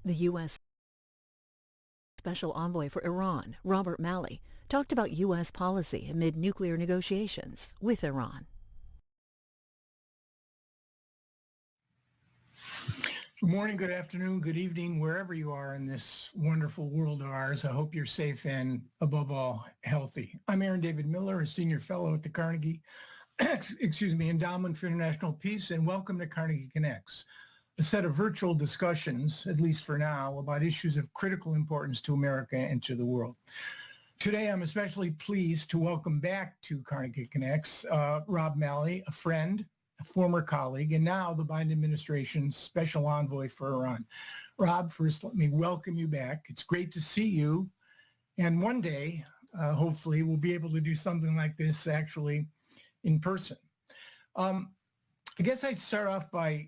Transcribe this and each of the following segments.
The U.S. Special Envoy for Iran, Robert Malley, talked about U.S. policy amid nuclear negotiations with Iran. Good morning, good afternoon, good evening, wherever you are in this wonderful world of ours. I hope you're safe and, above all, healthy. I'm Aaron David Miller, a senior fellow at the Carnegie, Endowment for International Peace, and welcome to Carnegie Connects, a set of virtual discussions, at least for now, about issues of critical importance to America and to the world. Today, I'm especially pleased to welcome back to Carnegie Connects Rob Malley, a friend, a former colleague, and now the Biden administration's special envoy for Iran. Rob, first, let me welcome you back. It's great to see you. And one day, hopefully, we'll be able to do something like this actually in person. I guess I'd start off by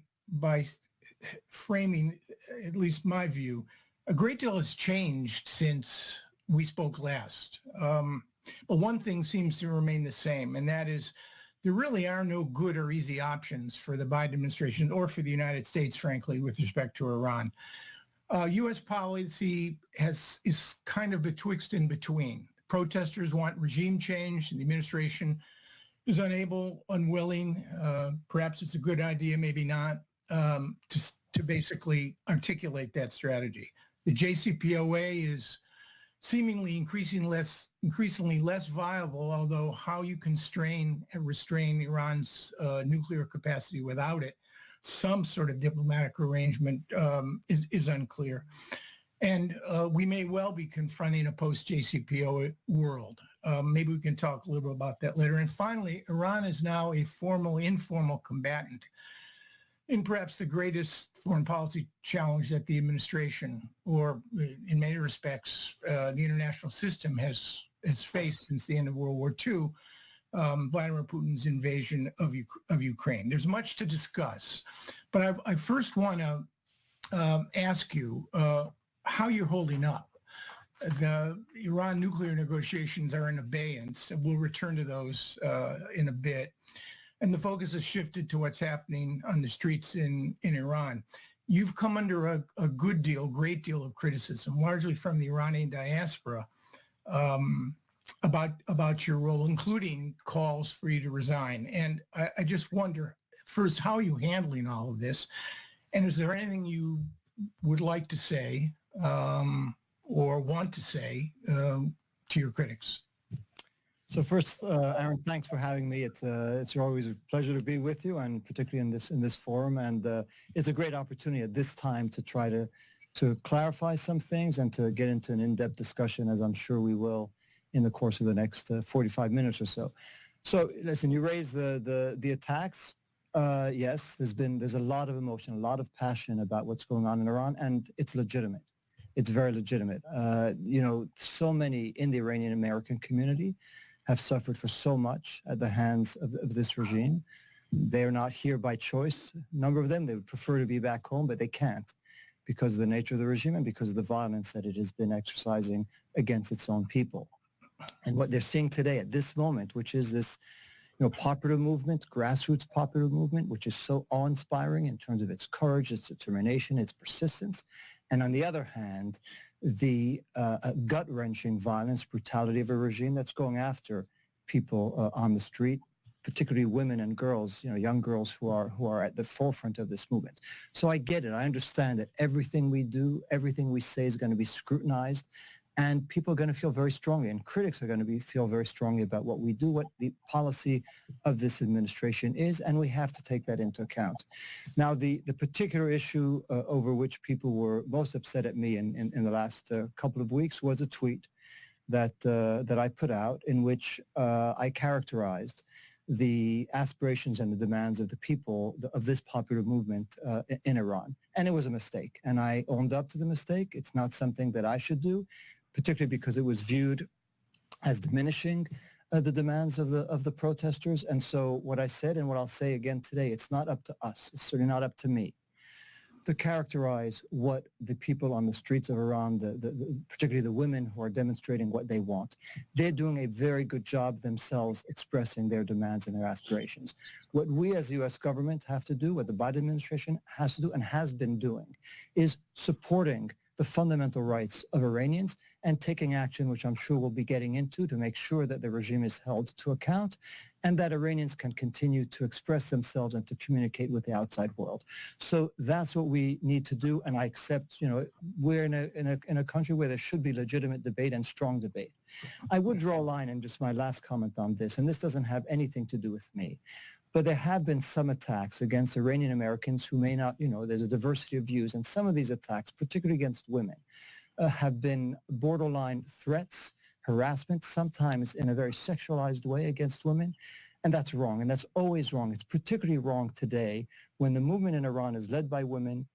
framing, at least my view. A great deal has changed since we spoke last. But one thing seems to remain the same, and that is there really are no good or easy options for the Biden administration or for the United States, frankly, with respect to Iran. U.S. policy is kind of betwixt and between. Protesters want regime change, and the administration is unable, unwilling, perhaps it's a good idea, maybe not, to basically articulate that strategy. The JCPOA is seemingly increasingly less viable, although how you constrain and restrain Iran's nuclear capacity without it, some sort of diplomatic arrangement is unclear. And we may well be confronting a post-JCPOA world. Maybe we can talk a little bit about that later. And finally, Iran is now a formal, informal combatant in perhaps the greatest foreign policy challenge that the administration, or in many respects, the international system has faced since the end of World War II, Vladimir Putin's invasion of Ukraine. There's much to discuss, but I first want to ask you how you're holding up. The Iran nuclear negotiations are in abeyance, and we'll return to those in a bit. And the focus has shifted to what's happening on the streets in Iran. You've come under a great deal of criticism, largely from the Iranian diaspora, about your role, including calls for you to resign. And I just wonder, first, how are you handling all of this? And is there anything you would like to say or want to say to your critics? So first, Aaron, thanks for having me. It's always a pleasure to be with you, and particularly in this forum. And it's a great opportunity at this time to try to clarify some things and to get into an in-depth discussion, as I'm sure we will in the course of the next 45 minutes or so. So listen, you raised the attacks. Yes, there's a lot of emotion, a lot of passion about what's going on in Iran, and it's legitimate. It's very legitimate. So many in the Iranian American community have suffered for so much at the hands of this regime. They're not here by choice. A number of them, they would prefer to be back home, but they can't because of the nature of the regime and because of the violence that it has been exercising against its own people. And what they're seeing today at this moment, which is this popular movement, grassroots popular movement, which is so awe-inspiring in terms of its courage, its determination, its persistence. And on the other hand, the gut-wrenching violence, brutality of a regime that's going after people on the street, particularly women and girls, young girls who are at the forefront of this movement. So I get it. I understand that everything we do, everything we say is going to be scrutinized, and people are going to feel very strongly, and critics are going to feel very strongly about what we do, what the policy of this administration is, and we have to take that into account. Now, the particular issue over which people were most upset at me in the last couple of weeks was a tweet that I put out in which I characterized the aspirations and the demands of the people of this popular movement in Iran. And it was a mistake. And I owned up to the mistake. It's not something that I should do, particularly because it was viewed as diminishing the demands of the protesters. And so what I said and what I'll say again today, it's not up to us. It's certainly not up to me. to characterize what the people on the streets of Iran, particularly the women who are demonstrating what they want. They're doing a very good job themselves expressing their demands and their aspirations. What we as the U.S. government have to do, what the Biden administration has to do and has been doing, is supporting the fundamental rights of Iranians and taking action, which I'm sure we'll be getting into, to make sure that the regime is held to account and that Iranians can continue to express themselves and to communicate with the outside world. So that's what we need to do. And I accept, we're in a country where there should be legitimate debate and strong debate. I would draw a line, and just my last comment on this, and this doesn't have anything to do with me, but there have been some attacks against Iranian Americans who may not, there's a diversity of views, and some of these attacks, particularly against women, have been borderline threats, harassment, sometimes in a very sexualized way against women. And that's wrong, and that's always wrong. It's particularly wrong today when the movement in Iran is led by women,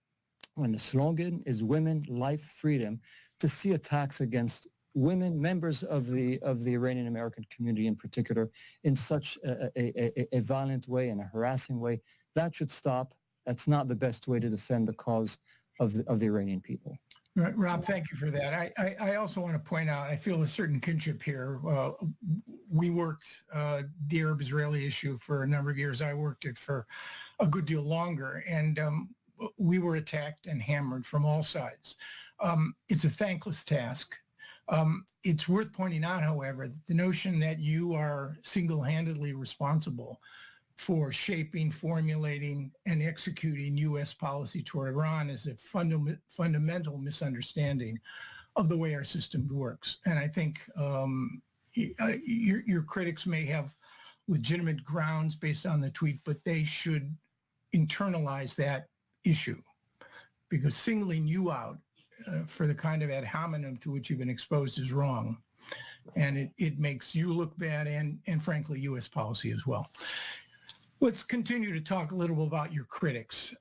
when the slogan is women, life, freedom, to see attacks against women, members of the Iranian American community in particular, in such a violent way and a harassing way. That should stop. That's not the best way to defend the cause of the Iranian people. Right, Rob, thank you for that. I also want to point out, I feel a certain kinship here. We worked the Arab-Israeli issue for a number of years. I worked it for a good deal longer, and we were attacked and hammered from all sides. It's a thankless task. It's worth pointing out, however, that the notion that you are single-handedly responsible for shaping, formulating, and executing U.S. policy toward Iran is a fundamental misunderstanding of the way our system works. And I think your critics may have legitimate grounds based on the tweet, but they should internalize that issue, because singling you out for the kind of ad hominem to which you've been exposed is wrong. And it makes you look bad and frankly, U.S. policy as well. Let's continue to talk a little about your critics.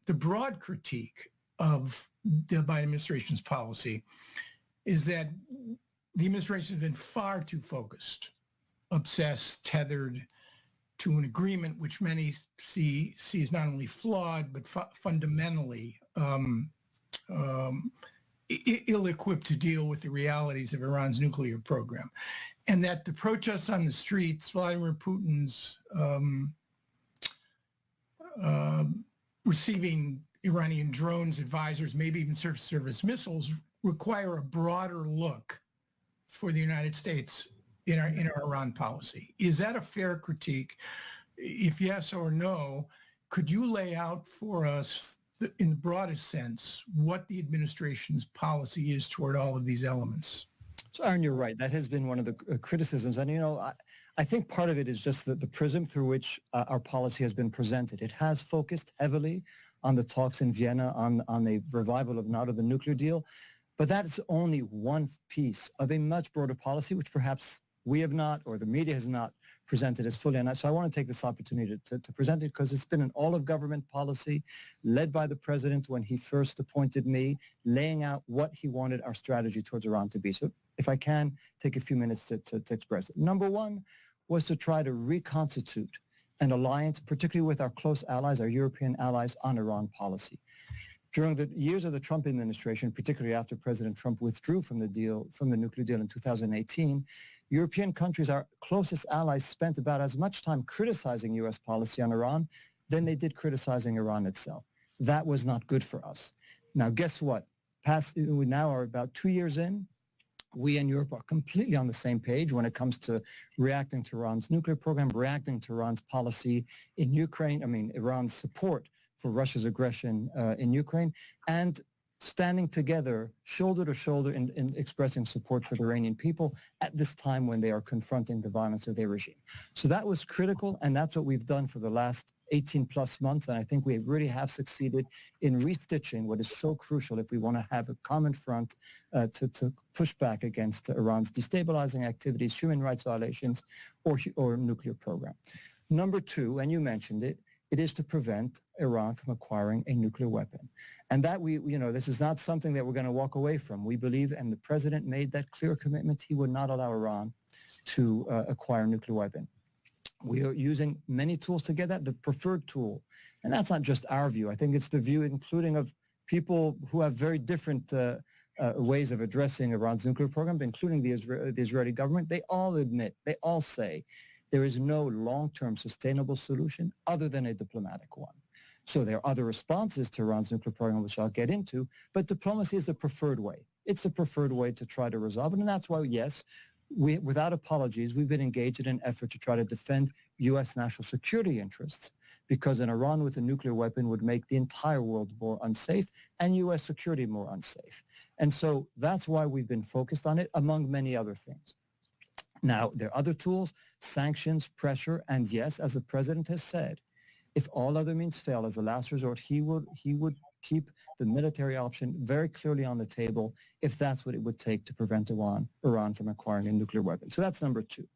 The broad critique of the Biden administration's policy is that the administration has been far too focused, obsessed, tethered to an agreement which many see as not only flawed, but fundamentally ill-equipped to deal with the realities of Iran's nuclear program. And that the protests on the streets, Vladimir Putin's receiving Iranian drones, advisors, maybe even surface missiles, require a broader look for the United States in our Iran policy. Is that a fair critique? If yes or no, could you lay out for us, in the broadest sense, what the administration's policy is toward all of these elements? So, Aaron, you're right. That has been one of the criticisms. And, I think part of it is just the prism through which our policy has been presented. It has focused heavily on the talks in Vienna, on the revival of NATO, the nuclear deal. But that's only one piece of a much broader policy, which perhaps we have not, or the media has not presented as fully. And so I want to take this opportunity to present it, because it's been an all-of-government policy led by the president when he first appointed me, laying out what he wanted our strategy towards Iran to be. So if I can take a few minutes to express it. Number one was to try to reconstitute an alliance, particularly with our close allies, our European allies, on Iran policy. During the years of the Trump administration, particularly after President Trump withdrew from the nuclear deal in 2018, European countries, our closest allies, spent about as much time criticizing U.S. policy on Iran than they did criticizing Iran itself. That was not good for us. Now, guess what? We now are about 2 years in. We in Europe are completely on the same page when it comes to reacting to Iran's nuclear program, reacting to Iran's policy in Ukraine, Iran's support for Russia's aggression in Ukraine, and standing together shoulder to shoulder in expressing support for the Iranian people at this time when they are confronting the violence of their regime. So that was critical, and that's what we've done for the last 18 plus months, and I think we really have succeeded in restitching what is so crucial if we want to have a common front to push back against Iran's destabilizing activities, human rights violations, or nuclear program. Number two, and you mentioned it, it is to prevent Iran from acquiring a nuclear weapon. And that this is not something that we're going to walk away from. We believe, and the president made that clear commitment, he would not allow Iran to acquire a nuclear weapon. We are using many tools to get that. The preferred tool, and that's not just our view. I think it's the view including of people who have very different ways of addressing Iran's nuclear program, including the Israeli government. They all admit, they all say there is no long-term sustainable solution other than a diplomatic one. So there are other responses to Iran's nuclear program, which I'll get into, but diplomacy is the preferred way. It's the preferred way to try to resolve it. And that's why, yes, without apologies, we've been engaged in an effort to try to defend U.S. national security interests, because an Iran with a nuclear weapon would make the entire world more unsafe and U.S. security more unsafe. And so that's why we've been focused on it, among many other things. Now, there are other tools, sanctions, pressure, and yes, as the president has said, if all other means fail as a last resort, he would keep the military option very clearly on the table if that's what it would take to prevent Iran from acquiring a nuclear weapon. So that's number two.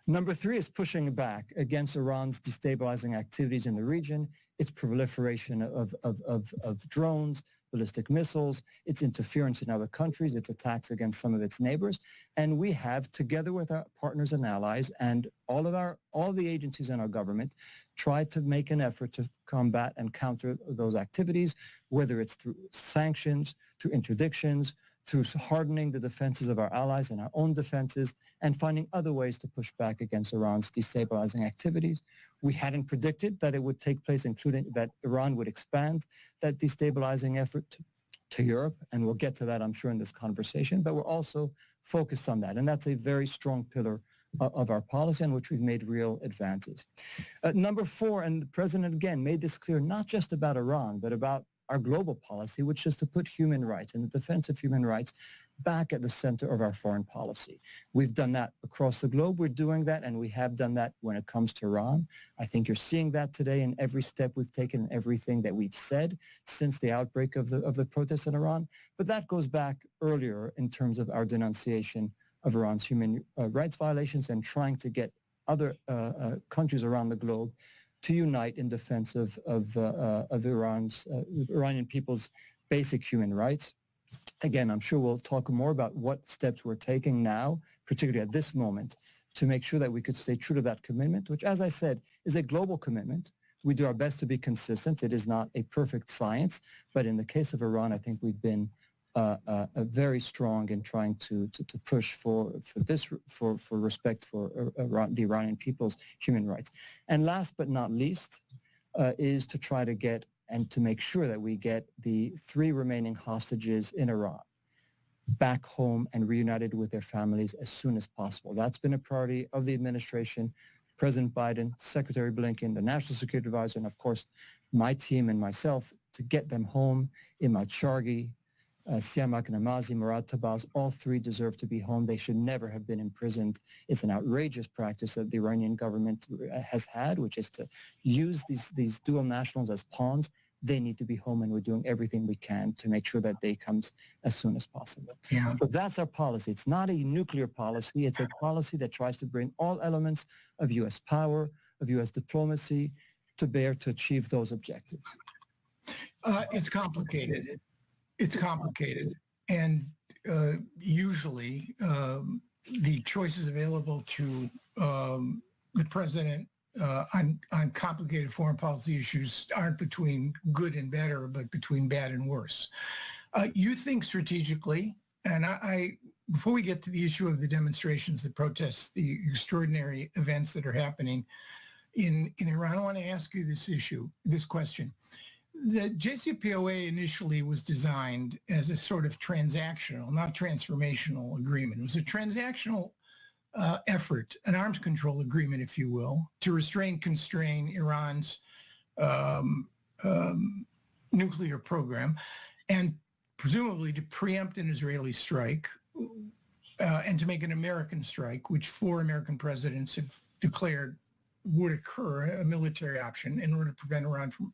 Number three is pushing back against Iran's destabilizing activities in the region, its proliferation of drones, ballistic missiles, its interference in other countries, its attacks against some of its neighbors. And we have, together with our partners and allies and all the agencies in our government, tried to make an effort to combat and counter those activities, whether it's through sanctions, through interdictions, through hardening the defenses of our allies and our own defenses, and finding other ways to push back against Iran's destabilizing activities. We hadn't predicted that it would take place, including that Iran would expand that destabilizing effort to Europe, and we'll get to that, I'm sure, in this conversation, but we're also focused on that, and that's a very strong pillar of our policy on which we've made real advances. Number four, and the president again made this clear, not just about Iran, but about our global policy, which is to put human rights and the defense of human rights back at the center of our foreign policy. We've done that across the globe. We're doing that, and we have done that when it comes to Iran. I think you're seeing that today in every step we've taken and everything that we've said since the outbreak of the protests in Iran. But that goes back earlier in terms of our denunciation of Iran's human rights violations and trying to get other countries around the globe to unite in defense of Iranian people's basic human rights. Again, I'm sure we'll talk more about what steps we're taking now, particularly at this moment, to make sure that we could stay true to that commitment, which, as I said, is a global commitment. We do our best to be consistent. It is not a perfect science, but in the case of Iran, I think we've been very strong in trying to push for respect for the Iranian people's human rights. And last but not least is to try to get and to make sure that we get the 3 remaining hostages in Iran back home and reunited with their families as soon as possible. That's been a priority of the administration, President Biden, Secretary Blinken, the National Security Advisor, and of course, my team and myself to get them home. Imad Shargi, Siamak Namazi, Murad Tabaz, all 3 deserve to be home. They should never have been imprisoned. It's an outrageous practice that the Iranian government has had, which is to use these dual nationals as pawns. They need to be home, and we're doing everything we can to make sure that day comes as soon as possible. Yeah. But that's our policy. It's not a nuclear policy. It's a policy that tries to bring all elements of U.S. power, of U.S. diplomacy to bear to achieve those objectives. It's complicated. It's complicated. And usually the choices available to the president on complicated foreign policy issues aren't between good and better, but between bad and worse. You think strategically, and I before we get to the issue of the demonstrations, the protests, the extraordinary events that are happening in Iran, I want to ask you this question. The JCPOA initially was designed as a sort of transactional, not transformational agreement. It was a transactional effort, an arms control agreement, if you will, to constrain Iran's nuclear program and presumably to preempt an Israeli strike and to make an American strike, which 4 American presidents have declared would occur, a military option, in order to prevent Iran from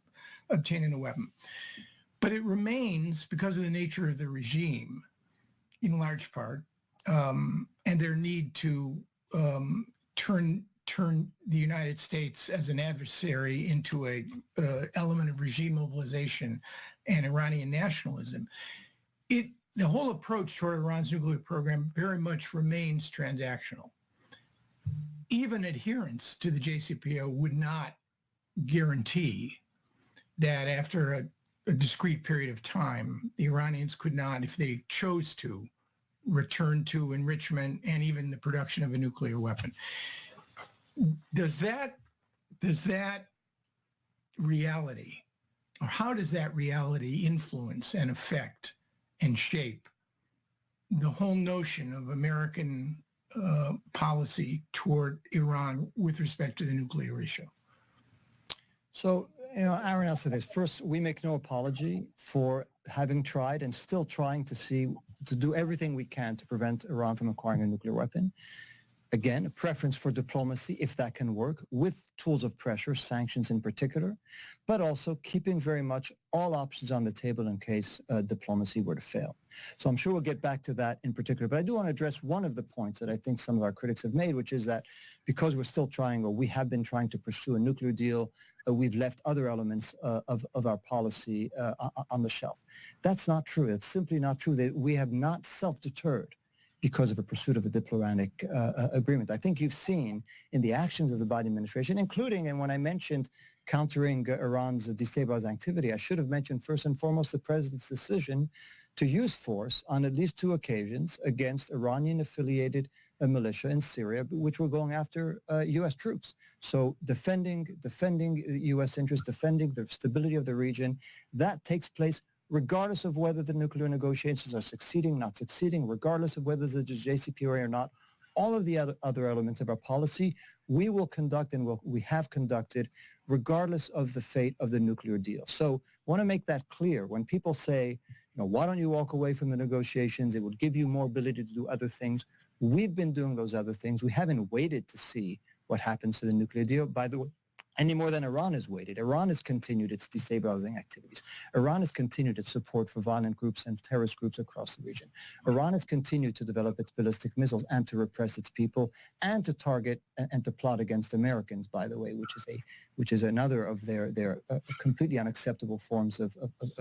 obtaining a weapon. But it remains, because of the nature of the regime, in large part, and their need to turn the United States as an adversary into a element of regime mobilization and Iranian nationalism. The whole approach toward Iran's nuclear program very much remains transactional. even adherence to the JCPOA would not guarantee that after a discrete period of time, the Iranians could not, if they chose to, return to enrichment and even the production of a nuclear weapon. Does that reality, or how does that reality influence and affect and shape the whole notion of American policy toward Iran with respect to the nuclear issue? So, Aaron, I'll say this. First, we make no apology for having tried and still trying to do everything we can to prevent Iran from acquiring a nuclear weapon. Again, a preference for diplomacy, if that can work, with tools of pressure, sanctions in particular, but also keeping very much all options on the table in case diplomacy were to fail. So I'm sure we'll get back to that in particular, but I do want to address one of the points that I think some of our critics have made, which is that because we're still trying, or we have been trying to pursue a nuclear deal, we've left other elements of our policy on the shelf. That's not true. It's simply not true that we have not self-deterred because of a pursuit of a diplomatic agreement. I think you've seen in the actions of the Biden administration, including, and when I mentioned countering Iran's destabilizing activity, I should have mentioned first and foremost the president's decision to use force on at least 2 occasions against Iranian-affiliated militia in Syria, which were going after U.S. troops. So defending U.S. interests, defending the stability of the region, that takes place regardless of whether the nuclear negotiations are succeeding, not succeeding, regardless of whether there's a JCPOA or not, all of the other elements of our policy, we will conduct and we have conducted regardless of the fate of the nuclear deal. So I want to make that clear. When people say, why don't you walk away from the negotiations? It would give you more ability to do other things. We've been doing those other things. We haven't waited to see what happens to the nuclear deal. By the way, any more than Iran has waited. Iran has continued its destabilizing activities. Iran has continued its support for violent groups and terrorist groups across the region. Iran has continued to develop its ballistic missiles and to repress its people and to target and to plot against Americans, by the way, which is another of their completely unacceptable forms of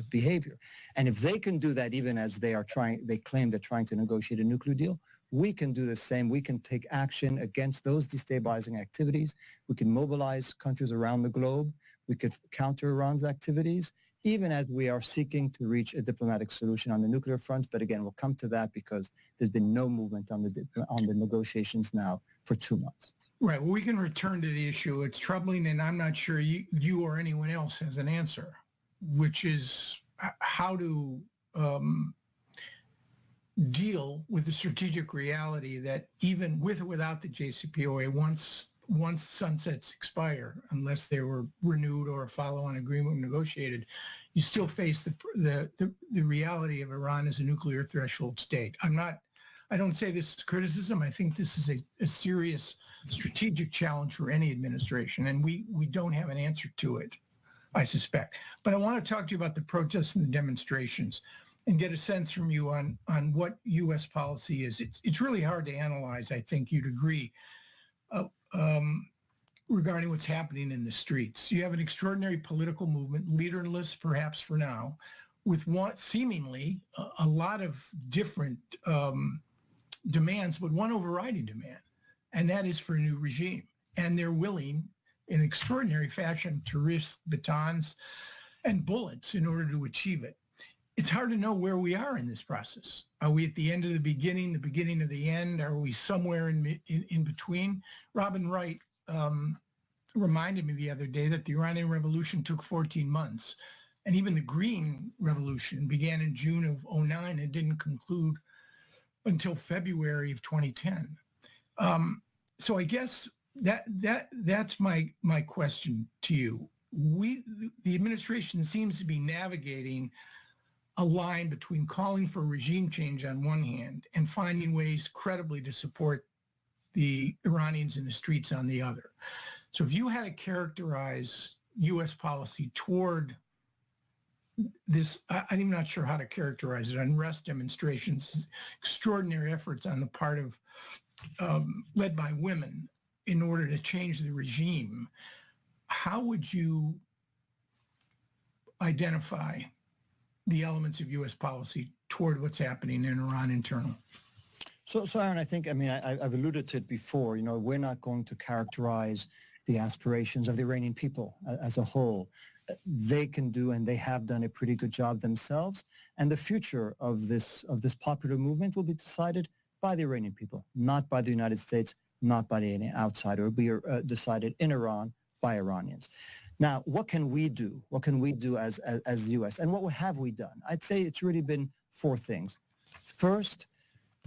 behavior. And if they can do that, even as they claim they're trying to negotiate a nuclear deal, we can do the same. We can take action against those destabilizing activities. We can mobilize countries around the globe. We could counter Iran's activities, even as we are seeking to reach a diplomatic solution on the nuclear front. But again, we'll come to that because there's been no movement on the negotiations now for 2 months. Right. Well, we can return to the issue. It's troubling, and I'm not sure you or anyone else has an answer, which is how to deal with the strategic reality that even with or without the JCPOA, once sunsets expire, unless they were renewed or a follow-on agreement negotiated, you still face the reality of Iran as a nuclear threshold state. I don't say this is criticism. I think this is a serious strategic challenge for any administration, and we don't have an answer to it, I suspect. But I want to talk to you about the protests and the demonstrations and get a sense from you on what U.S. policy is. It's really hard to analyze, I think you'd agree, regarding what's happening in the streets. You have an extraordinary political movement, leaderless perhaps for now, with seemingly a lot of different demands, but one overriding demand, and that is for a new regime. And they're willing, in extraordinary fashion, to risk batons and bullets in order to achieve it. It's hard to know where we are in this process. Are we at the end of the beginning of the end? Are we somewhere in between? Robin Wright reminded me the other day that the Iranian Revolution took 14 months. And even the Green Revolution began in June of 2009 and didn't conclude until February of 2010. So I guess that's my question to you. The administration seems to be navigating a line between calling for regime change on one hand and finding ways credibly to support the Iranians in the streets on the other. So if you had to characterize U.S. policy toward this, I'm not sure how to characterize it, unrest demonstrations, extraordinary efforts on the part of, led by women in order to change the regime, how would you identify the elements of U.S. policy toward what's happening in Iran internal? So Aaron, I think, I mean, I've alluded to it before, we're not going to characterize the aspirations of the Iranian people as a whole. They can do, and they have done a pretty good job themselves. And the future of this popular movement will be decided by the Iranian people, not by the United States, not by any outsider. It will be decided in Iran by Iranians. Now, what can we do? What can we do as the U.S.? And what have we done? I'd say it's really been four things. First,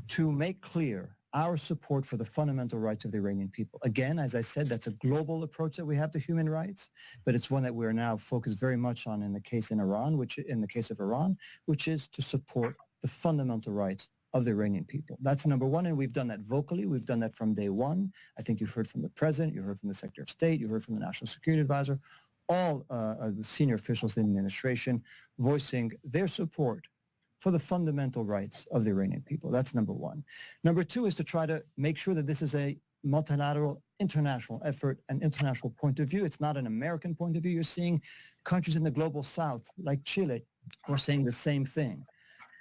to make clear our support for the fundamental rights of the Iranian people. Again, as I said, that's a global approach that we have to human rights, but it's one that we're now focused very much on in the case of Iran, which is to support the fundamental rights of the Iranian people. That's number one, and we've done that vocally. We've done that from day one. I think you've heard from the president, you heard from the Secretary of State, you heard from the National Security Advisor, all the senior officials in the administration voicing their support for the fundamental rights of the Iranian people. That's number one. Number two is to try to make sure that this is a multilateral international effort, an international point of view. It's not an American point of view. You're seeing countries in the global south, like Chile, who are saying the same thing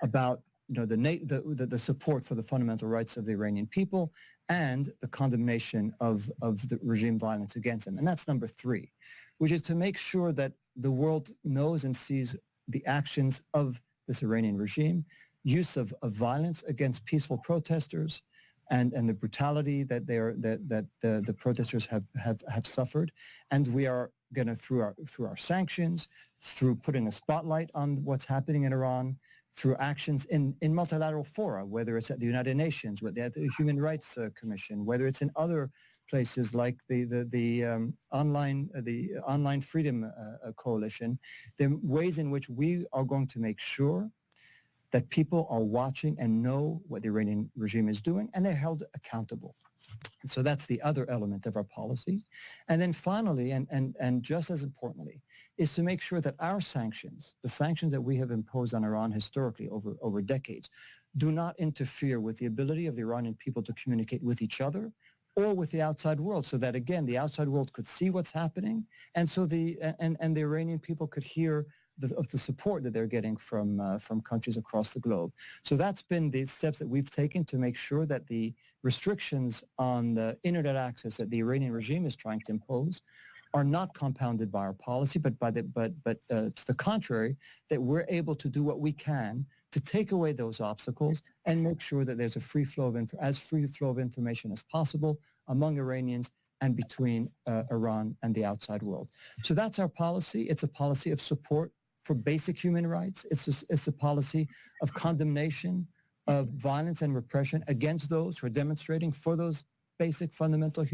about the support for the fundamental rights of the Iranian people and the condemnation of the regime violence against them. And that's number three, which is to make sure that the world knows and sees the actions of this Iranian regime, use of violence against peaceful protesters, and the brutality that the protesters have suffered. And we are going to, through our sanctions, through putting a spotlight on what's happening in Iran, through actions in multilateral fora, whether it's at the United Nations, whether at the Human Rights Commission, whether it's in other places like the Online Freedom Coalition, there are ways in which we are going to make sure that people are watching and know what the Iranian regime is doing, and they're held accountable. So that's the other element of our policy. And then finally, and just as importantly, is to make sure that our sanctions, the sanctions that we have imposed on Iran historically over decades, do not interfere with the ability of the Iranian people to communicate with each other or with the outside world, so that, again, the outside world could see what's happening, and so the Iranian people could hear of the support that they're getting from countries across the globe. So that's been the steps that we've taken to make sure that the restrictions on the internet access that the Iranian regime is trying to impose are not compounded by our policy, but to the contrary, that we're able to do what we can to take away those obstacles and make sure that there's a free flow of information as possible among Iranians and between Iran and the outside world. So that's our policy. It's a policy of support for basic human rights. It's a policy of condemnation of violence and repression against those who are demonstrating for those basic fundamental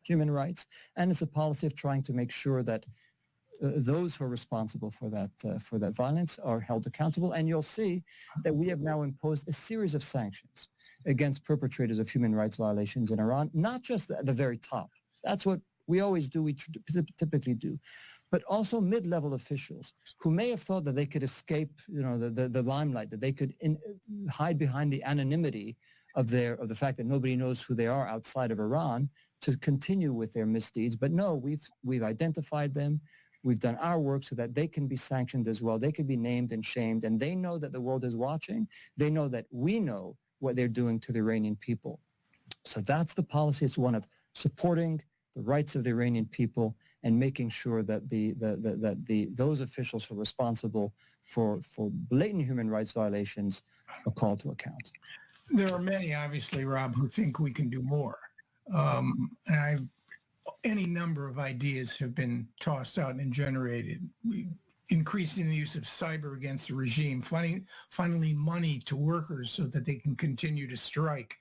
human rights. And it's a policy of trying to make sure that those who are responsible for that violence are held accountable. And you'll see that we have now imposed a series of sanctions against perpetrators of human rights violations in Iran, not just at the very top. That's what we always do, we typically do, but also mid-level officials who may have thought that they could escape, the limelight, that they could hide behind the anonymity of the fact that nobody knows who they are outside of Iran to continue with their misdeeds. But no, we've identified them. We've done our work so that they can be sanctioned as well. They can be named and shamed, and they know that the world is watching. They know that we know what they're doing to the Iranian people. So that's the policy. It's one of supporting the rights of the Iranian people and making sure that those officials who are responsible for blatant human rights violations are called to account. There are many, obviously, Rob, who think we can do more. Any number of ideas have been tossed out and generated. Increasing the use of cyber against the regime, funneling money to workers so that they can continue to strike,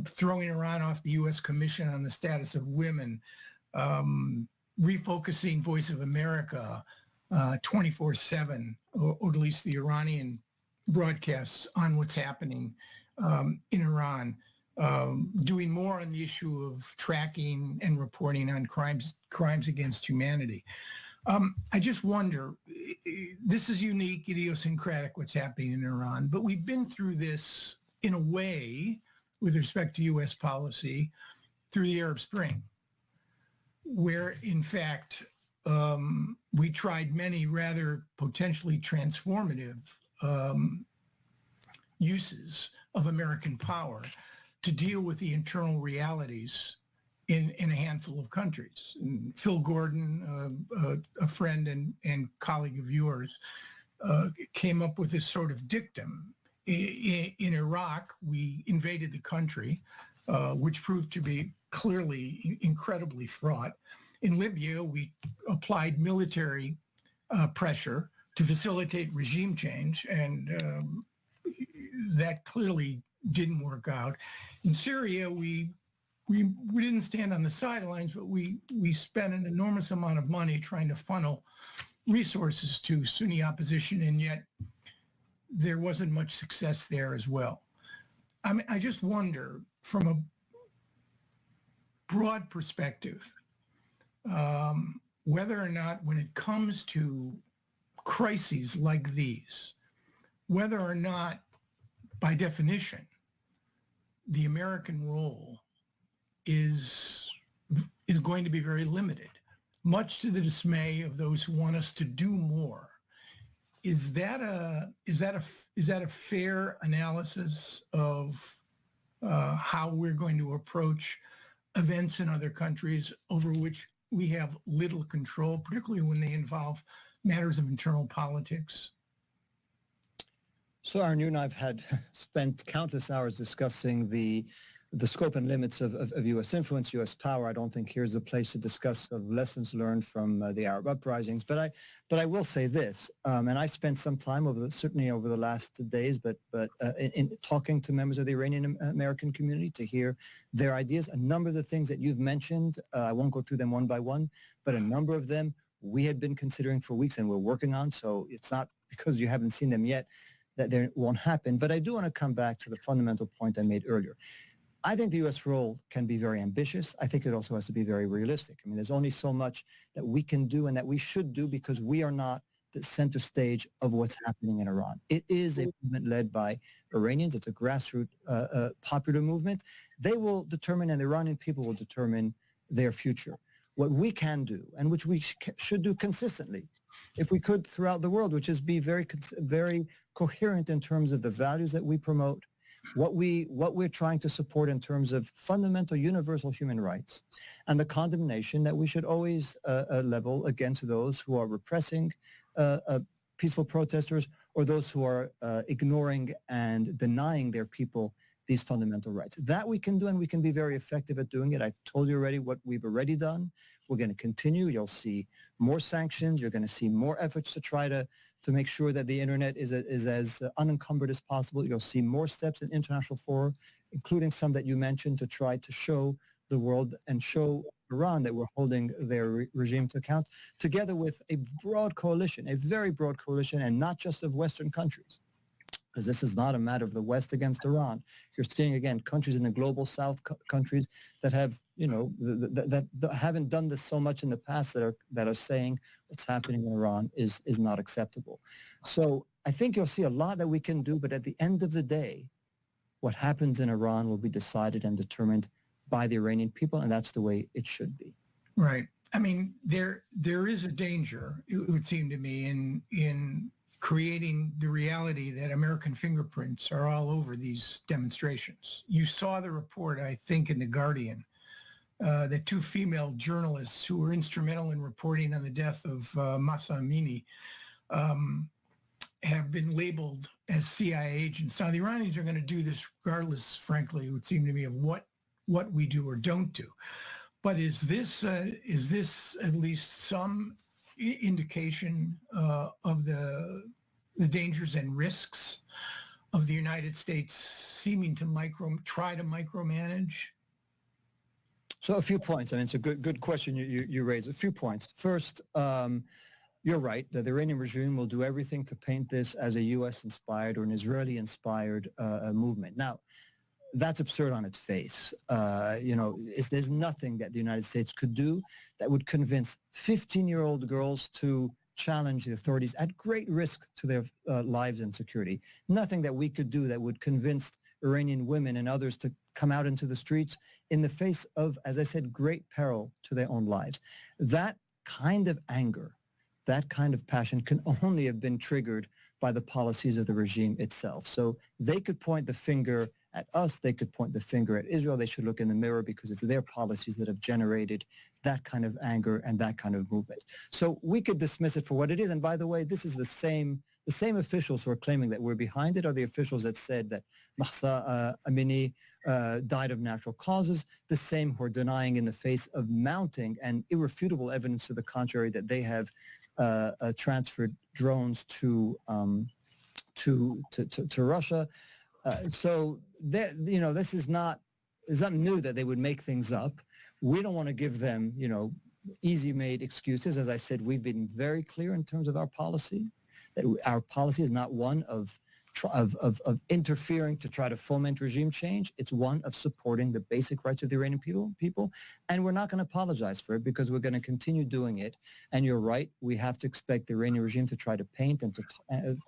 throwing Iran off the U.S. Commission on the Status of Women, refocusing Voice of America 24/7, or at least the Iranian broadcasts on what's happening in Iran, doing more on the issue of tracking and reporting on crimes against humanity. I just wonder, this is unique, idiosyncratic, what's happening in Iran, but we've been through this in a way with respect to U.S. policy through the Arab Spring, where, in fact, we tried many rather potentially transformative uses of American power to deal with the internal realities in a handful of countries. And Phil Gordon, a friend and colleague of yours, came up with this sort of dictum. In Iraq, we invaded the country, which proved to be clearly incredibly fraught. In Libya, we applied military pressure to facilitate regime change, and that clearly didn't work out. In Syria, we didn't stand on the sidelines, but we spent an enormous amount of money trying to funnel resources to Sunni opposition, and yet there wasn't much success there as well. I mean, I just wonder, from a broad perspective, whether or not, when it comes to crises like these, whether or not, by definition, the American role is going to be very limited, much to the dismay of those who want us to do more. Is that a fair analysis of how we're going to approach events in other countries over which we have little control, particularly when they involve matters of internal politics? So Aaron, you and I have spent countless hours discussing the scope and limits of U.S. influence, U.S. power. I don't think here's a place to discuss of lessons learned from the Arab uprisings. But I will say this, and I spent some time certainly over the last days, but in talking to members of the Iranian American community to hear their ideas. A number of the things that you've mentioned, I won't go through them one by one, but a number of them we had been considering for weeks and we're working on. So it's not because you haven't seen them yet that they won't happen. But I do want to come back to the fundamental point I made earlier. I think the U.S. role can be very ambitious. I think it also has to be very realistic. I mean, there's only so much that we can do and that we should do because we are not the center stage of what's happening in Iran. It is a movement led by Iranians. It's a grassroots popular movement. They will determine, and the Iranian people will determine their future. What we can do, and which we should do consistently, if we could throughout the world, which is be very coherent in terms of the values that we promote, what we're trying to support in terms of fundamental universal human rights, and the condemnation that we should always level against those who are repressing peaceful protesters or those who are ignoring and denying their people these fundamental rights. That we can do, and we can be very effective at doing it. I've told you already what we've already done. We're going to continue. You'll see more sanctions. You're going to see more efforts to try to make sure that the internet is as unencumbered as possible. You'll see more steps in international fora, including some that you mentioned, to try to show the world and show Iran that we're holding their regime to account, together with a broad coalition, a very broad coalition, and not just of Western countries. Because this is not a matter of the West against Iran. You're seeing, again, countries in the global South, countries that have, that haven't done this so much in the past, that are saying what's happening in Iran is not acceptable. So I think you'll see a lot that we can do, but at the end of the day, what happens in Iran will be decided and determined by the Iranian people, and that's the way it should be. Right. I mean, there is a danger, it would seem to me, in creating the reality that American fingerprints are all over these demonstrations. You saw the report, I think, in The Guardian, that two female journalists who were instrumental in reporting on the death of Mahsa Amini have been labeled as CIA agents. Now, the Iranians are going to do this regardless, frankly, it would seem to me, of what we do or don't do. But is this at least some indication of the dangers and risks of the United States seeming to try to micromanage? So a few points. I mean, it's a good question you raise. A few points. First, you're right that the Iranian regime will do everything to paint this as a U.S.-inspired or an Israeli-inspired movement. Now, that's absurd on its face. There's nothing that the United States could do that would convince 15-year-old girls to challenge the authorities at great risk to their lives and security. Nothing that we could do that would convince Iranian women and others to come out into the streets in the face of, as I said, great peril to their own lives. That kind of anger, that kind of passion can only have been triggered by the policies of the regime itself. So they could point the finger at us. They could point the finger at Israel. They should look in the mirror because it's their policies that have generated that kind of anger and that kind of movement. So we could dismiss it for what it is. And by the way, this is the same officials who are claiming that we're behind it are the officials that said that Mahsa Amini died of natural causes, the same who are denying in the face of mounting and irrefutable evidence to the contrary that they have transferred drones to Russia. So this is not new that they would make things up. We don't want to give them, easy-made excuses. As I said, we've been very clear in terms of our policy, that our policy is not one of interfering to try to foment regime change. It's one of supporting the basic rights of the Iranian people. And we're not going to apologize for it because we're going to continue doing it. And you're right, we have to expect the Iranian regime to try to paint and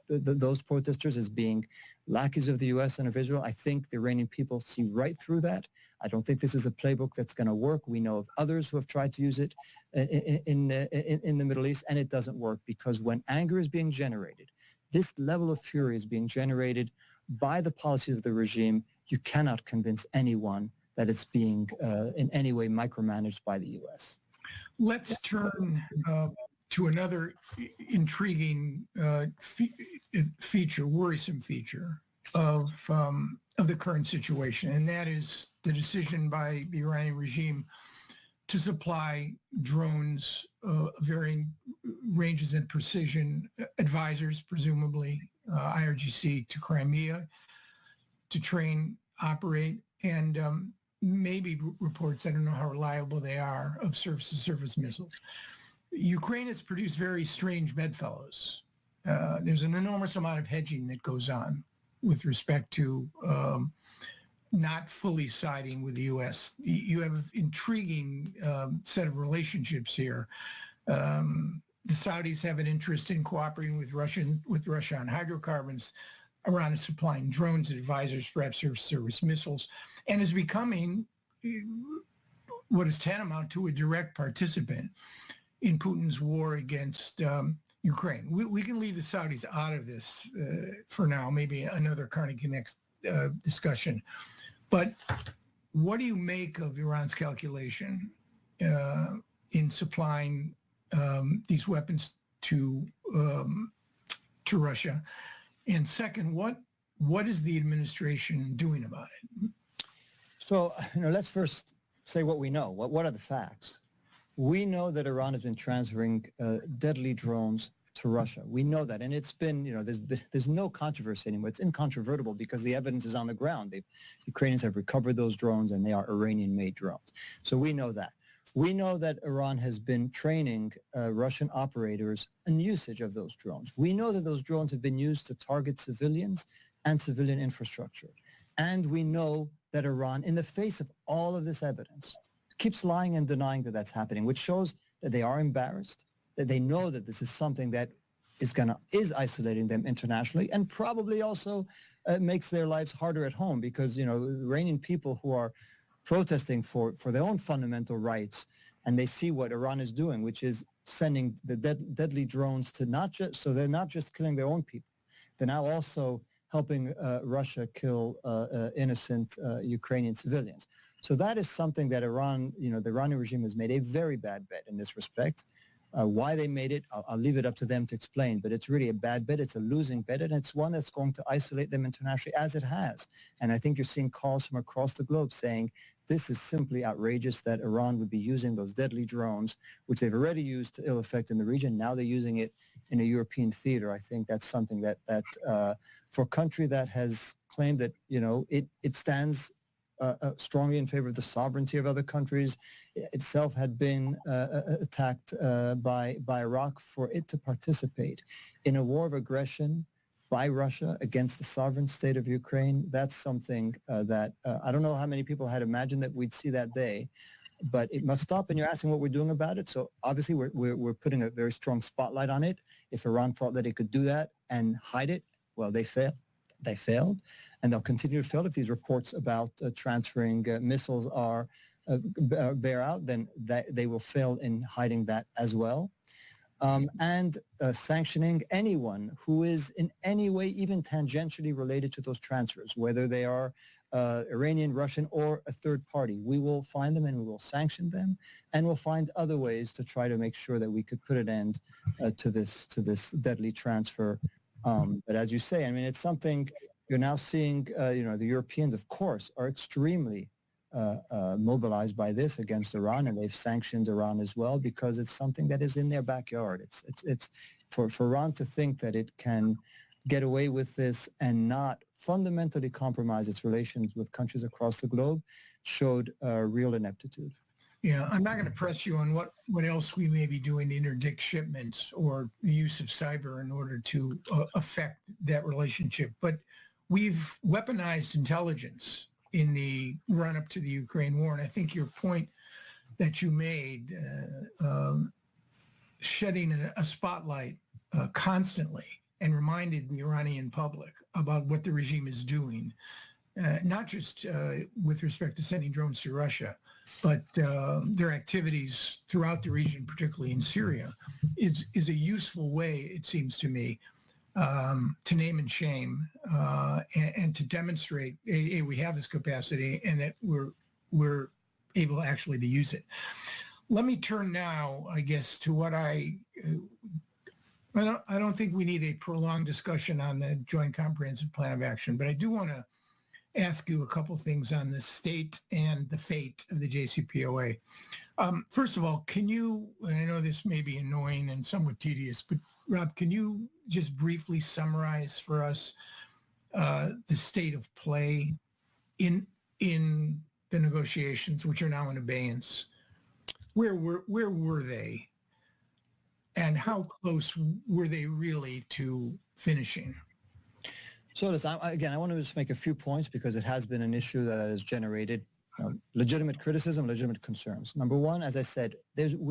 those protesters as being lackeys of the U.S. and of Israel. I think the Iranian people see right through that. I don't think this is a playbook that's going to work. We know of others who have tried to use it in the Middle East, and it doesn't work because when anger is being generated, this level of fury is being generated by the policies of the regime. You cannot convince anyone that it's being in any way micromanaged by the U.S. Let's turn to another intriguing worrisome feature of the current situation, and that is the decision by the Iranian regime to supply drones varying ranges and precision, advisors, presumably IRGC, to Crimea to train, operate, and maybe reports, I don't know how reliable they are, of surface-to-surface missiles. Ukraine has produced very strange bedfellows. There's an enormous amount of hedging that goes on with respect to not fully siding with the U.S. You have an intriguing set of relationships here. The Saudis have an interest in cooperating with Russia on hydrocarbons. Iran is supplying drones and advisors, perhaps surface missiles, and is becoming what is tantamount to a direct participant in Putin's war against Ukraine. We can leave the Saudis out of this for now, maybe another Carnegie Next discussion. But what do you make of Iran's calculation in supplying these weapons to Russia? And second, what is the administration doing about it? So, let's first say what we know. What are the facts? We know that Iran has been transferring deadly drones to Russia. We know that. And it's been, there's no controversy anymore. It's incontrovertible because the evidence is on the ground. Ukrainians have recovered those drones and they are Iranian-made drones. So we know that. We know that Iran has been training Russian operators in usage of those drones. We know that those drones have been used to target civilians and civilian infrastructure. And we know that Iran, in the face of all of this evidence, keeps lying and denying that that's happening, which shows that they are embarrassed, that they know that this is something that is isolating them internationally, and probably also makes their lives harder at home because, Iranian people who are protesting for their own fundamental rights, and they see what Iran is doing, which is sending the deadly drones to so they're not just killing their own people, they're now also helping Russia kill innocent Ukrainian civilians. So that is something that Iran, the Iranian regime has made a very bad bet in this respect. Why they made it, I'll leave it up to them to explain, but it's really a bad bet. It's a losing bet, and it's one that's going to isolate them internationally, as it has. And I think you're seeing calls from across the globe saying this is simply outrageous that Iran would be using those deadly drones, which they've already used to ill effect in the region. Now they're using it in a European theater. I think that's something that for a country that has claimed that, it stands strongly in favor of the sovereignty of other countries, itself had been attacked by Iraq, for it to participate in a war of aggression by Russia against the sovereign state of Ukraine, that's something that I don't know how many people had imagined that we'd see that day, but it must stop. And you're asking what we're doing about it. So obviously we're putting a very strong spotlight on it. If Iran thought that it could do that and hide it, well, they failed. They failed, and they'll continue to fail if these reports about transferring missiles bear out. Then they will fail in hiding that as well. and sanctioning anyone who is in any way even tangentially related to those transfers, whether they are Iranian, Russian, or a third party. We will find them and we will sanction them, and we'll find other ways to try to make sure that we could put an end to this deadly transfer. But as you say, I mean, it's something you're now seeing. The Europeans, of course, are extremely mobilized by this against Iran, and they've sanctioned Iran as well because it's something that is in their backyard. It's for Iran to think that it can get away with this and not fundamentally compromise its relations with countries across the globe showed real ineptitude. Yeah, I'm not going to press you on what else we may be doing to interdict shipments or the use of cyber in order to affect that relationship. But we've weaponized intelligence in the run-up to the Ukraine war. And I think your point that you made, shedding a spotlight constantly and reminded the Iranian public about what the regime is doing, not just with respect to sending drones to Russia, but their activities throughout the region, particularly in Syria, is a useful way, it seems to me, to name and shame and to demonstrate we have this capacity and that we're able actually to use it. Let me turn now, I guess, to what I don't think we need a prolonged discussion on the Joint Comprehensive Plan of Action, but I do want to ask you a couple things on the state and the fate of the JCPOA. First of all, can you, and I know this may be annoying and somewhat tedious, but Rob, can you just briefly summarize for us the state of play in the negotiations, which are now in abeyance? Where were they? And how close were they really to finishing? So listen, I want to just make a few points because it has been an issue that has generated legitimate criticism, legitimate concerns. Number one, as I said, President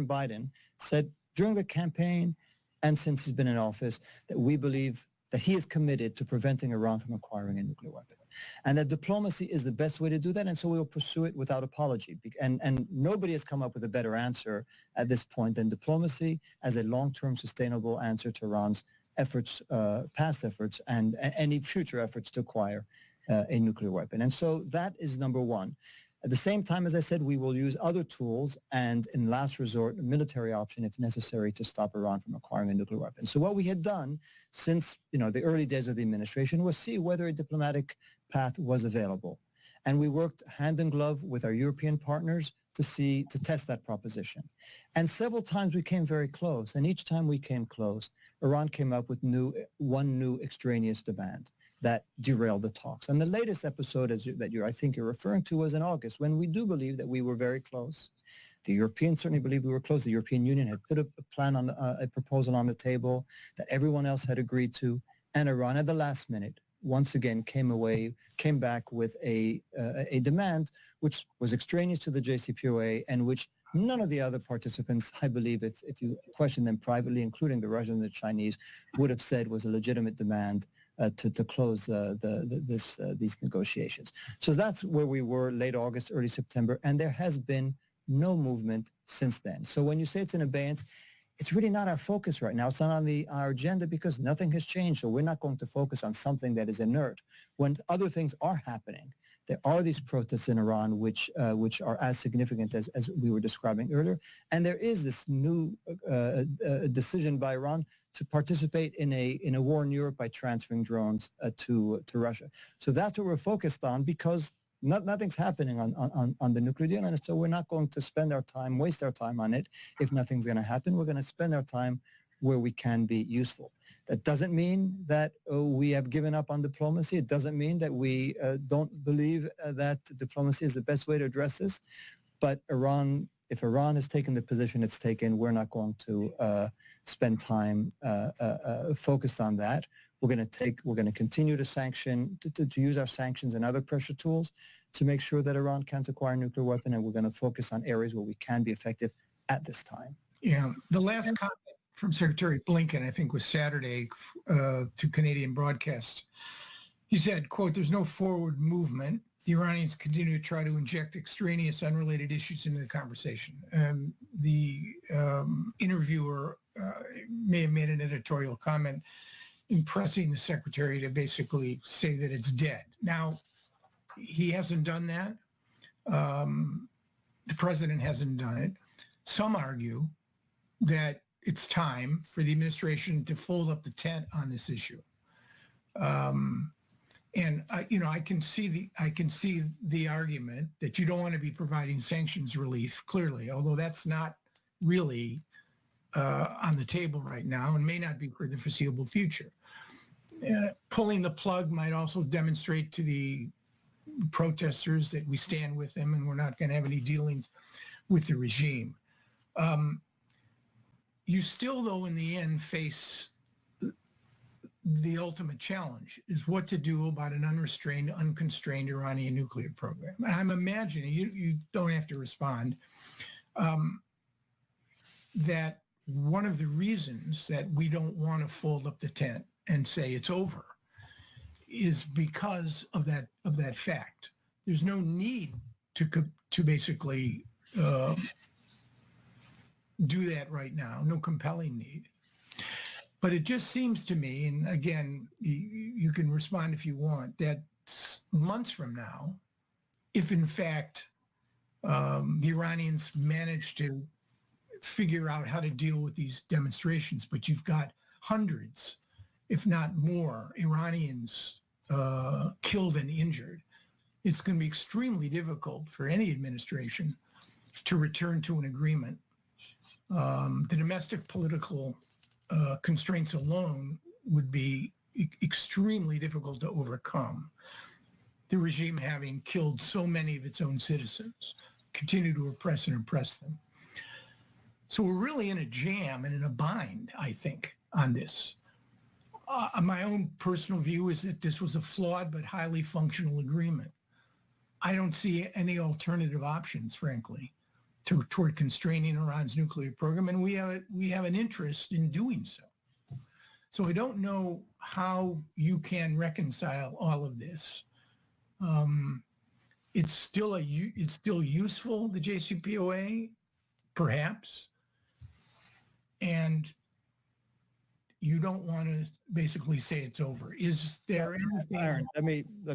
Biden said during the campaign and since he's been in office that we believe that he is committed to preventing Iran from acquiring a nuclear weapon, and that diplomacy is the best way to do that, and so we will pursue it without apology. And nobody has come up with a better answer at this point than diplomacy as a long-term sustainable answer to Iran's efforts, past efforts, and any future efforts to acquire a nuclear weapon. And so that is number one. At the same time, as I said, we will use other tools and, in last resort, a military option if necessary to stop Iran from acquiring a nuclear weapon. So what we had done since the early days of the administration was see whether a diplomatic path was available. And we worked hand in glove with our European partners to test that proposition. And several times we came very close. And each time we came close, Iran came up with one new extraneous demand that derailed the talks. And the latest episode I think you're referring to was in August, when we do believe that we were very close. The Europeans certainly believed we were close. The European Union had put a plan on a proposal on the table that everyone else had agreed to. And Iran at the last minute once again came back with a demand which was extraneous to the JCPOA and which none of the other participants, I believe, if you question them privately, including the Russians and the Chinese, would have said was a legitimate demand to close these negotiations. So that's where we were late August, early September, and there has been no movement since then. So when you say it's in abeyance, it's really not our focus right now. It's not on our agenda because nothing has changed. So we're not going to focus on something that is inert when other things are happening. There are these protests in Iran which are as significant as we were describing earlier. And there is this new decision by Iran to participate in a war in Europe by transferring drones to Russia. So that's what we're focused on because nothing's happening on the nuclear deal. And so we're not going to waste our time on it. If nothing's going to happen, we're going to spend our time where we can be useful. That doesn't mean that we have given up on diplomacy. It doesn't mean that we don't believe that diplomacy is the best way to address this. But if Iran has taken the position it's taken, we're not going to spend time focused on that. We're going to continue to use our sanctions and other pressure tools to make sure that Iran can't acquire a nuclear weapon, and we're going to focus on areas where we can be effective at this time. Yeah, the last comment from Secretary Blinken, I think, was Saturday to Canadian broadcast. He said, quote, "There's no forward movement the Iranians continue to try to inject extraneous, unrelated issues into the conversation. The interviewer may have made an editorial comment impressing the secretary to basically say that it's dead. Now, he hasn't done that. The president hasn't done it. Some argue that it's time for the administration to fold up the tent on this issue. And I can see the argument that you don't want to be providing sanctions relief, clearly, although that's not really on the table right now and may not be for the foreseeable future. Pulling the plug might also demonstrate to the protesters that we stand with them and we're not going to have any dealings with the regime. You still, though, in the end, face the ultimate challenge is what to do about an unrestrained, unconstrained Iranian nuclear program. I'm imagining, you don't have to respond, that one of the reasons that we don't want to fold up the tent and say it's over is because of that fact. There's no need to basically do that right now, no compelling need. But it just seems to me, and again, you can respond if you want, that months from now, if in fact the Iranians manage to figure out how to deal with these demonstrations, but you've got hundreds, if not more, Iranians killed and injured, it's going to be extremely difficult for any administration to return to an agreement. The domestic political constraints alone would be extremely difficult to overcome. The regime having killed so many of its own citizens, continue to oppress them. So we're really in a jam and in a bind, I think, on this. My own personal view is that this was a flawed but highly functional agreement. I don't see any alternative options, frankly, toward constraining Iran's nuclear program, and we have an interest in doing so. So I don't know how you can reconcile all of this. It's still useful, the JCPOA, perhaps, and you don't want to basically say it's over. Is there anything? Aaron, let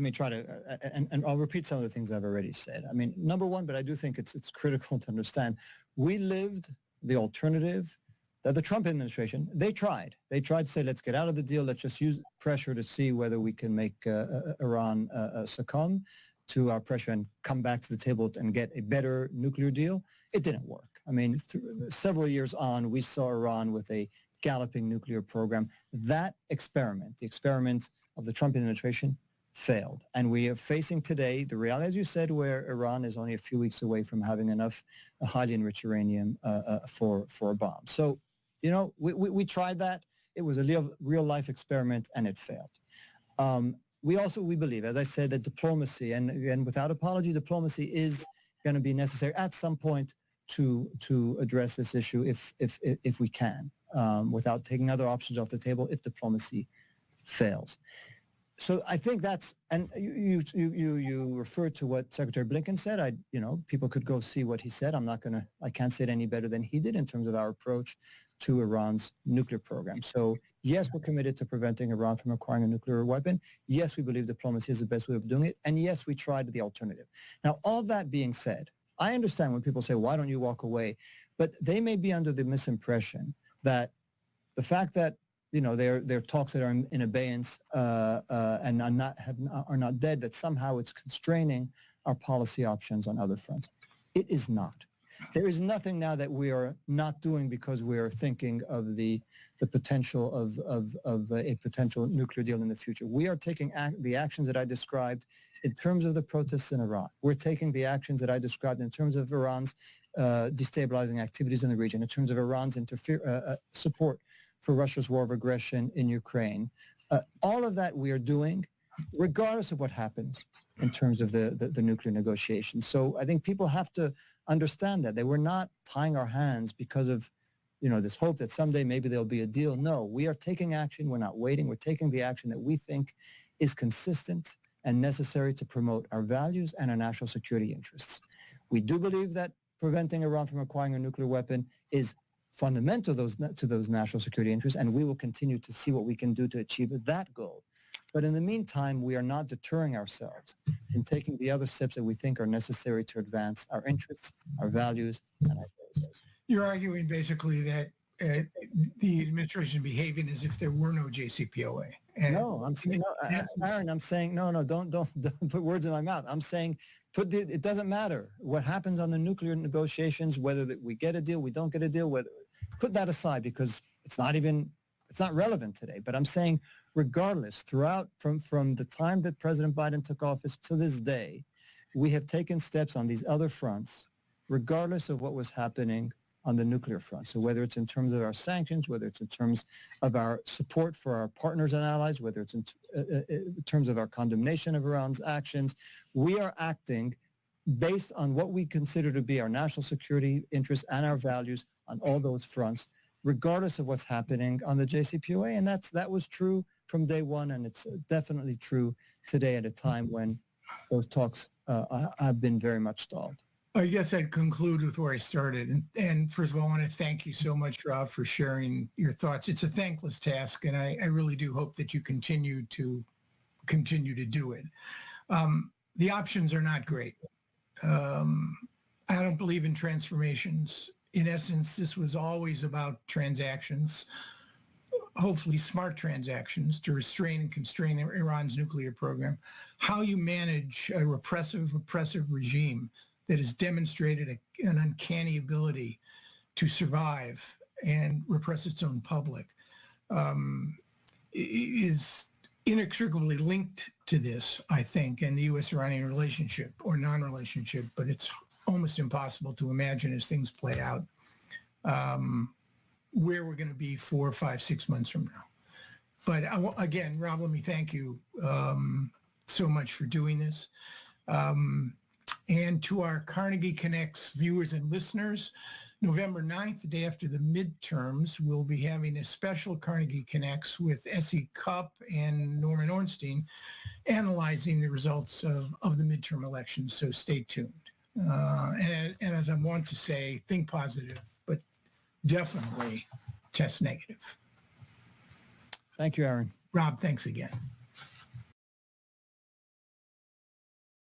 me try to, and I'll repeat some of the things I've already said. I mean, number one, but I do think it's critical to understand, we lived the alternative that the Trump administration, they tried to say, let's get out of the deal. Let's just use pressure to see whether we can make Iran succumb to our pressure and come back to the table and get a better nuclear deal. It didn't work. I mean, several years on, we saw Iran with a galloping nuclear program. That experiment, the experiment of the Trump administration, failed. And we are facing today the reality, as you said, where Iran is only a few weeks away from having enough highly enriched uranium for a bomb. So, we tried that. It was a real life experiment and it failed. We believe, as I said, that diplomacy, and without apology, diplomacy is going to be necessary at some point to address this issue if we can. Without taking other options off the table if diplomacy fails. So I think that's, and you referred to what Secretary Blinken said. People could go see what he said. I can't say it any better than he did in terms of our approach to Iran's nuclear program. So yes, we're committed to preventing Iran from acquiring a nuclear weapon. Yes, we believe diplomacy is the best way of doing it. And yes, we tried the alternative. Now, all that being said, I understand when people say, why don't you walk away? But they may be under the misimpression that the fact that there are talks that are in abeyance and are not dead, that somehow it's constraining our policy options on other fronts. It is not. There is nothing now that we are not doing because we are thinking of the potential of a potential nuclear deal in the future. We are taking the actions that I described in terms of the protests in Iran. We're taking the actions that I described in terms of Iran's destabilizing activities in the region, in terms of Iran's support for Russia's war of aggression in Ukraine. All of that we are doing regardless of what happens in terms of the nuclear negotiations. So I think people have to understand that we're not tying our hands because of this hope that someday maybe there'll be a deal. No, we are taking action. We're not waiting. We're taking the action that we think is consistent and necessary to promote our values and our national security interests. We do believe that preventing Iran from acquiring a nuclear weapon is fundamental to those national security interests, and we will continue to see what we can do to achieve that goal. But in the meantime, we are not deterring ourselves in taking the other steps that we think are necessary to advance our interests, our values, and our goals. You're arguing basically that the administration is behaving as if there were no JCPOA. And no, I'm saying, no, Aaron, I'm saying, no, don't put words in my mouth. I'm saying, it doesn't matter what happens on the nuclear negotiations, whether that we get a deal, we don't get a deal, put that aside because it's not relevant today. But I'm saying, regardless, from the time that President Biden took office to this day, we have taken steps on these other fronts, regardless of what was happening on the nuclear front. So whether it's in terms of our sanctions, whether it's in terms of our support for our partners and allies, whether it's in terms of our condemnation of Iran's actions, we are acting based on what we consider to be our national security interests and our values on all those fronts, regardless of what's happening on the JCPOA. And that was true from day one, and it's definitely true today at a time when those talks have been very much stalled. I guess I'd conclude with where I started. And first of all, I want to thank you so much, Rob, for sharing your thoughts. It's a thankless task, and I really do hope that you continue to do it. The options are not great. I don't believe in transformations. In essence, this was always about transactions, hopefully smart transactions to restrain and constrain Iran's nuclear program. How you manage a oppressive regime that has demonstrated an uncanny ability to survive and repress its own public is inextricably linked to this, I think, and the U.S.-Iranian relationship or non-relationship, but it's almost impossible to imagine as things play out where we're going to be 4, 5, 6 months from now. But again, Rob, let me thank you so much for doing this. And to our Carnegie Connects viewers and listeners, November 9th, the day after the midterms, we'll be having a special Carnegie Connects with Essie Cupp and Norman Ornstein analyzing the results of the midterm elections. So stay tuned. And as I want to say, think positive, but definitely test negative. Thank you, Aaron. Rob, thanks again.